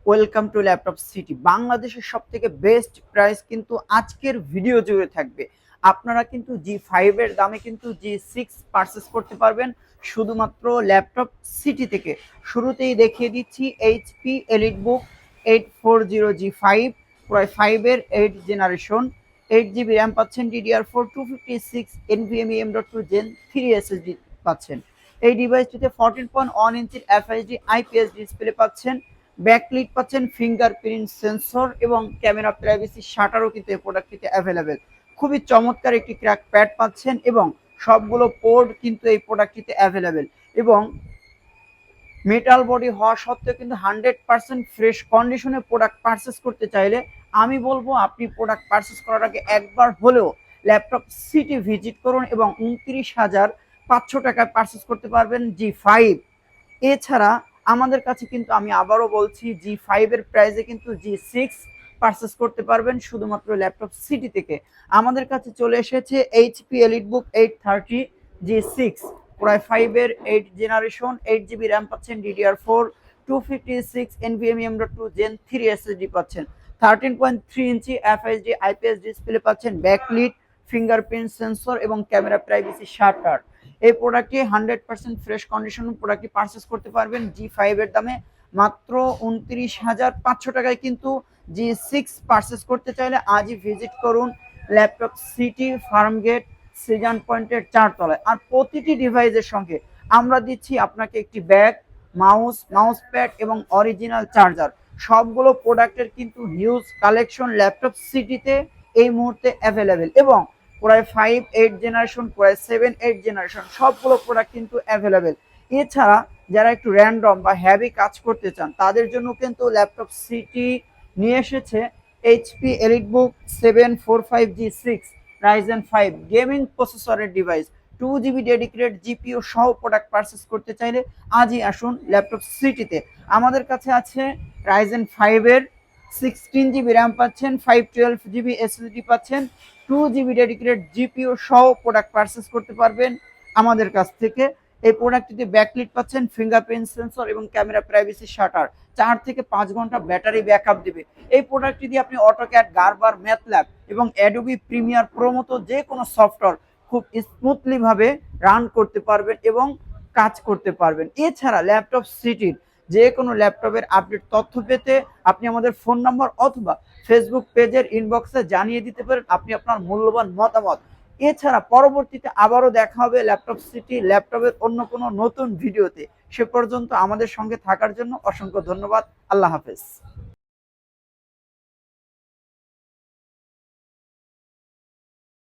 Welcome to laptop city. বাংলাদেশের সব থেকে বেস্ট প্রাইস কিন্তু আজকের ভিডিও জুড়ে থাকবে। আপনারা কিন্তু G5 এর দামে কিন্তু G6 পারচেস করতে পারবেন শুধুমাত্র ল্যাপটপ সিটি থেকে। শুরুতেই দেখিয়ে দিচ্ছি এইচপি এলিটবুক 840G5 প্রায় 5 এর 8 জেনারেশন, 8 GB র্যাম পাচ্ছেন, DDR4 256 NVMe M.2 Gen 3 SSD পাচ্ছেন। এই ডিভাইসটিতে 14.1 ইঞ্চির FHD IPS ডিসপ্লে পাচ্ছেন, ব্যাকলিট পাচ্ছেন, ফিঙ্গারপ্রিন্ট সেন্সর এবং ক্যামেরা প্রাইভেসি শাটারও কিন্তু এই প্রোডাক্টটিতে অ্যাভেলেবেল। খুবই চমৎকার একটি ক্র্যাক প্যাড পাচ্ছেন এবং সবগুলো পোর্ট কিন্তু এই প্রোডাক্টটিতে অ্যাভেলেবেল এবং মেটাল বডি হওয়া সত্ত্বেও কিন্তু 100% ফ্রেশ কন্ডিশনে প্রোডাক্ট পারচেস করতে চাইলে আমি বলবো আপনি প্রোডাক্ট পারচেস করার আগে একবার হলেও ল্যাপটপ সিটি ভিজিট করুন এবং 29,500 টাকায় পারচেস করতে পারবেন G5। এছাড়া আমাদের কাছে কিন্তু আমি আবারও বলছি G5 এর প্রাইসে কিন্তু G6 পারচেস করতে পারবেন শুধুমাত্র ল্যাপটপ সিটি থেকে। আমাদের কাছে চলে এসেছে এইচপি এলিটবুক 830 G6 প্রায় 5 এর 8 জেনারেশন, 8 GB র্যাম পাচ্ছেন, DDR4 256 NVMe M.2 Gen 3 SSD পাচ্ছেন, 13.3 ইঞ্চি FHD IPS ডিসপ্লে পাচ্ছেন, ব্যাকলিট, ফিঙ্গারপ্রিন্ট সেন্সর এবং ক্যামেরা প্রাইভেসি শাটার। এই প্রোডাক্টটি 100% ফ্রেশ কন্ডিশন প্রোডাক্টটি পারচেস করতে পারবেন G5 এর দামে মাত্র 29,500 টাকায়। কিন্তু G6 পারচেস করতে চাইলে আজই ভিজিট করুন ল্যাপটপ সিটি, ফার্মগেট, সিজন পয়েন্টের 4 তলায়। আর প্রতিটি ডিভাইসের সঙ্গে আমরা দিচ্ছি আপনাকে একটি ব্যাগ, মাউস প্যাড এবং অরিজিনাল চার্জার। সবগুলো প্রোডাক্টের কিন্তু হিউজ কালেকশন ল্যাপটপ সিটিতে এই মুহূর্তে অ্যাভেলেবেল এবং প্রায় 5-8 জেনারেশন, প্রায় 7-8 জেনারেশন সবগুলো প্রোডাক্ট কিন্তু অ্যাভেলেবেল। এছাড়া যারা একটু র্যান্ডম বা হ্যাভি কাজ করতে চান তাদের জন্য কিন্তু ল্যাপটপ সিটি নিয়ে এসেছে HP EliteBook 745G6 Ryzen 5 gaming প্রসেসরের ডিভাইস। 2 GB ডেডিকেটেড জিপিইউ সহ প্রোডাক্ট পারচেস করতে চাইলে আজই আসুন ল্যাপটপ সিটিতে। আমাদের কাছে আছে রাইজেন 5 এর 16 GB র্যাম পাচ্ছেন, 512 GB এসএসডি পাচ্ছেন, 2 GB ডেডিকেটেড জিপিইউ সহ প্রোডাক্ট পারচেস করতে পারবেন আমাদের কাছ থেকে। এই প্রোডাক্টটিতে ব্যাকলিট পাচ্ছেন, ফিঙ্গারপ্রিন্ট সেন্সর এবং ক্যামেরা প্রাইভেসি শাটার, 4 থেকে 5 ঘন্টা ব্যাটারি ব্যাকআপ দিবে। এই প্রোডাক্টটি দিয়ে আপনি অটোক্যাড, গার্বার, ম্যাথল্যাব এবং অ্যাডোবি প্রিমিয়ার প্রো মতো যে কোনো সফটওয়্যার খুব স্মুথলি ভাবে রান করতে পারবেন এবং কাজ করতে পারবেন। এছাড়া ল্যাপটপ সিটির যে কোনো ল্যাপটপের আপডেট তথ্য পেতে আপনি আমাদের ফোন নম্বর অথবা ফেসবুক পেজের ইনবক্সে জানিয়ে দিতে পারেন আপনি আপনার মূল্যবান মতামত। এছাড়া পরবর্তীতে আবারও দেখা হবে ল্যাপটপ সিটি ল্যাপটপের অন্য কোনো নতুন ভিডিওতে। সে পর্যন্ত আমাদের সঙ্গে থাকার জন্য অসংখ্য ধন্যবাদ। আল্লাহ হাফেজ।